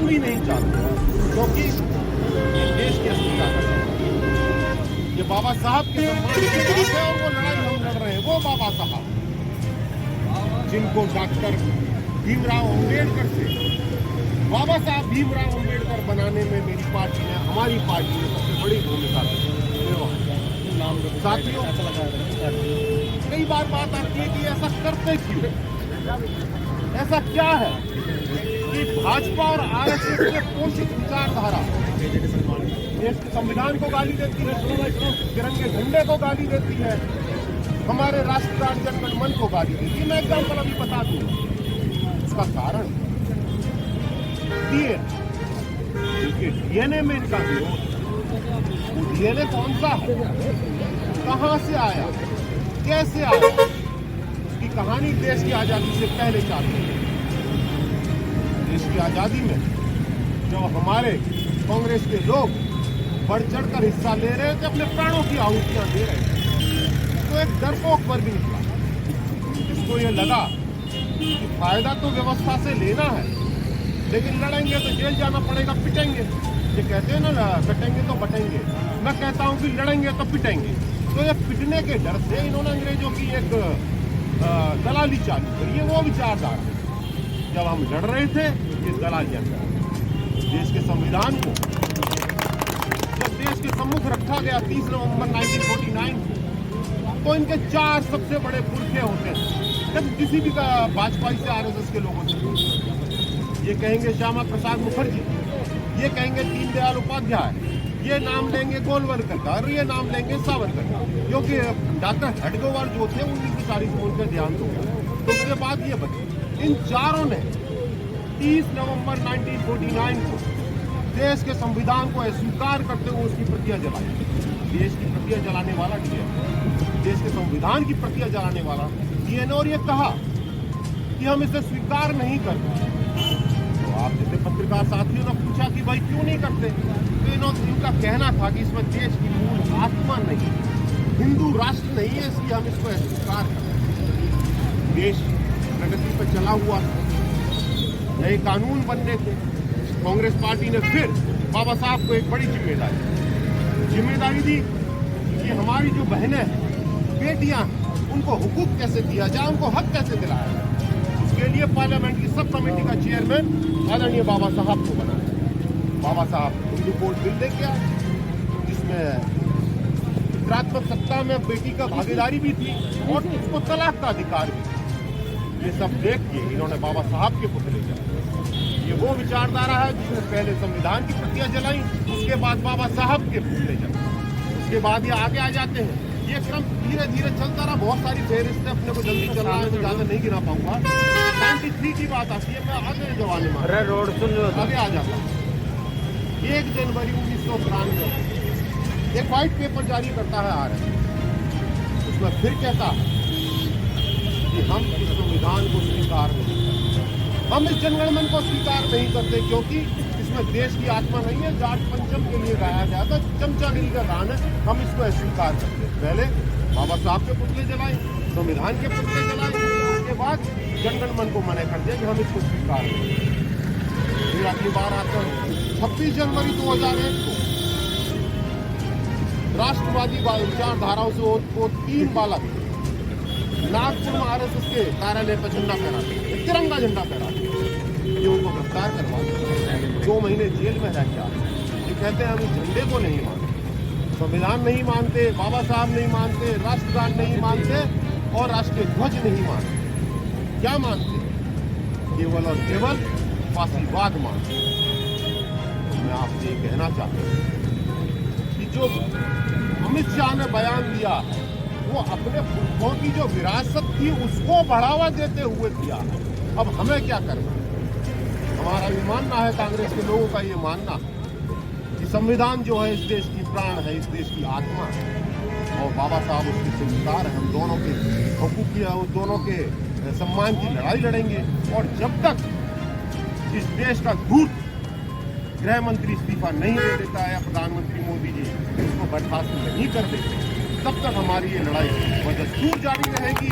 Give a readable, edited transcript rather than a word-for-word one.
हम भी नहीं चाहते, क्योंकि ये देश की अस्मिता का सवाल है। ये बाबा साहब के सम्मान की बात है और वो लड़ाई हम लड़ रहे हैं। वो बाबा साहब जिनको डॉक्टर भीमराव अम्बेडकर से बाबा साहब भीमराव अम्बेडकर बनाने में मेरी पार्टी ने, हमारी पार्टी ने सबसे बड़ी भूमिका निभाई। साथियों, कई बार बात आती है कि ऐसा करते क्यों, ऐसा क्या है कि भाजपा और आरएसएस के पोषित विचारधारा देश के संविधान को गाली देती है, तिरंगे झंडे को गाली देती है, हमारे राष्ट्रगान जनगण मन को गाली देती है। मैं एग्जाम्पल अभी बता दूं, उसका कारण डीएनए में इनका विरोध। वो डीएनए कौन सा है, कहां से आया, कैसे आया, उसकी कहानी देश की आजादी से पहले चालू है। देश की आजादी में जब हमारे कांग्रेस के लोग बढ़ चढ़ कर हिस्सा ले रहे थे, अपने प्राणों की आहुतियां दे रहे थे, तो एक डरपोक वर्ग निकला जिसको ये लगा कि फायदा तो व्यवस्था से लेना है, लेकिन लड़ेंगे तो जेल जाना पड़ेगा, पिटेंगे। ये कहते हैं ना, कटेंगे तो बटेंगे। मैं कहता हूं कि लड़ेंगे तो पिटेंगे। तो ये पिटने के डर से इन्होंने अंग्रेजों की एक दलाली चालू करी है। वो विचारधारा जब हम लड़ रहे थे, ये दलालियां देश के संविधान को जब देश के सम्मुख रखा गया 30 नवंबर 1949 को, तो इनके 4 सबसे बड़े पुरखे होते हैं। जब किसी भी का भाजपा से आरएसएस के लोगों से ये कहेंगे श्यामा प्रसाद मुखर्जी, ये कहेंगे दीनदयाल उपाध्याय, ये नाम लेंगे गोलवलकर का और ये नाम लेंगे सावरकर का, क्योंकि डॉक्टर हेडगेवार जो थे 1940 में उनका ध्यान दो। तो उसके बाद ये बचे, इन चारों ने 30 नवंबर 1949 को देश के संविधान को अस्वीकार करते हुए उसकी प्रतियां जलाई। देश की प्रतियां जलाने वाला डीएनए, देश के संविधान की प्रतियां जलाने वाला डीएनए, और ये कहा कि हम इसे स्वीकार नहीं करते। तो आप जैसे पत्रकार साथियों ने पूछा कि भाई क्यों नहीं करते, तो इनका कहना था कि इसमें देश की मूल आत्मा नहीं, हिंदू राष्ट्र नहीं है, इसलिए हम इसको अस्वीकार करते। देश प्रगति पर चला हुआ, नए कानून बनने थे। कांग्रेस पार्टी ने फिर बाबा साहब को एक बड़ी जिम्मेदारी दी कि हमारी जो बहनें हैं, बेटियां, उनको हुकूक कैसे दिया जाए, उनको हक कैसे दिलाया जाए। उसके लिए पार्लियामेंट की सब कमेटी का चेयरमैन आदरणीय बाबा साहब को बनाया। बाबा साहब हिंदू कोड बिल लेके आए, जिसमें पितरात्मक सत्ता में बेटी का भागीदारी भी थी और उसको तलाक का अधिकार भी। ये सब देख के इन्होंने बाबा साहब के पुतले जलाए। ये वो विचारधारा है जिसने पहले संविधान की प्रतियां जलाई, उसके बाद बाबा साहब के पुतले जलाए, उसके बाद ये आगे आ जाते हैं। ये क्रम धीरे धीरे चलता रहा। बहुत सारी फेहरिस्तें, अपने को जल्दी चल रहा है तो ज़्यादा नहीं गिना पाऊंगा। 93 की बात आती है, मैं आगे जवानी में आगे आ जाता हूँ। 1 जनवरी 1993 एक व्हाइट पेपर जारी करता है आरएसएस। उसमें फिर कहता है कि हम इस संविधान को स्वीकार नहीं करते, हम इस जनगणमन को स्वीकार नहीं करते, क्योंकि इसमें देश की आत्मा नहीं है। जाट पंचम के लिए गाया गया था, चमचागिरी का गान है, हम इसको अस्वीकार करते। पहले बाबा साहब के पुतले जलाए, संविधान के पुतले जलाए, उसके बाद जनगणमन को मना कर दिया कि हम इसको स्वीकार नहीं। फिर अगली बार आता है 26 जनवरी 2001 को राष्ट्रवादी विचारधाराओं से वो 3 बालक नागपुर में आरएसएस के कार्यालय पर झंडा फहराते, तिरंगा झंडा फहराते, ये उनको गिरफ्तार करवा 2 महीने जेल में रह गया। ये कहते हैं हम इस झंडे को नहीं मानते, संविधान नहीं मानते, बाबा साहब नहीं मानते, राष्ट्रगान नहीं मानते और राष्ट्रीय ध्वज नहीं मानते। क्या मानते? केवल और केवल फांसीवाद मानते। तो मैं आपसे ये कहना चाहता हूँ कि जो अमित शाह ने बयान दिया है, वो अपने पुरखों की जो विरासत थी उसको बढ़ावा देते हुए किया है। अब हमें क्या करना है? हमारा ये मानना है, कांग्रेस के लोगों का ये मानना है कि संविधान जो है इस देश की प्राण है, इस देश की आत्मा है और बाबा साहब उसके जिम्मेदार है। हम दोनों के हकूक की, उस दोनों के सम्मान की लड़ाई लड़ेंगे और जब तक इस देश का धूर्त गृह मंत्री इस्तीफा नहीं दे देता है या प्रधानमंत्री मोदी जी उसको बर्खास्त नहीं कर देते, तब तक हमारी ये लड़ाई बदस्तूर जारी रहेगी।